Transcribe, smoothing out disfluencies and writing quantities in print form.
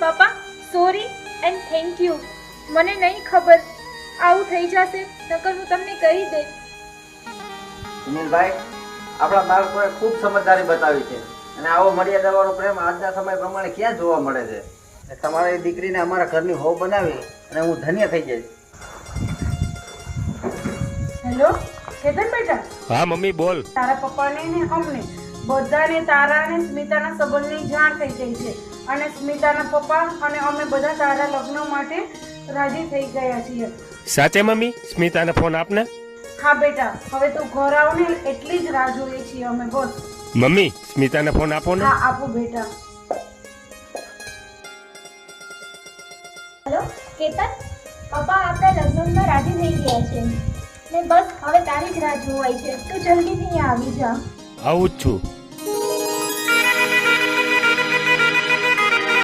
પપ્પા sorry and thank you. મને નહીં ખબર આવું થઈ જશે, નકર હું તમને કહી દે. સુનિલભાઈ, આપણા બાળકોએ ખૂબ સમજદારી બતાવી છે અને આવો મર્યાદાવાળો પ્રેમ આજના સમય પ્રમાણે ક્યાં જોવા મળે છે. તમારી દીકરીને અમારા ઘરની હોવ બનાવી અને હું ધન્ય થઈ જઈશ. હેલો કેતન બેટા. હા મમ્મી બોલ. તારા પપ્પાને ને અમને બધાને તારા અને સ્મિતાના સંબંધની જાણ થઈ ગઈ છે અને સ્મિતાના પપ્પા અને અમે બધા તારા લગ્ન માટે રાજી થઈ ગયા છીએ. સાચે મમ્મી? સ્મિતાને ફોન આપને. હા બેટા, હવે તું ઘર આવ ને એટલી જ રાહ જોઈએ છીએ અમે. બસ મમ્મી સ્મિતાને ફોન આપો ને. હા આપો બેટા. હેલો કેતન, પપ્પા આપણા લગ્નમાં રાજી થઈ ગયા છે ને બસ હવે તારી જ રાહ જોવાય છે. તું જલ્દીથી અહીંયા આવી જા. આવું જ છું.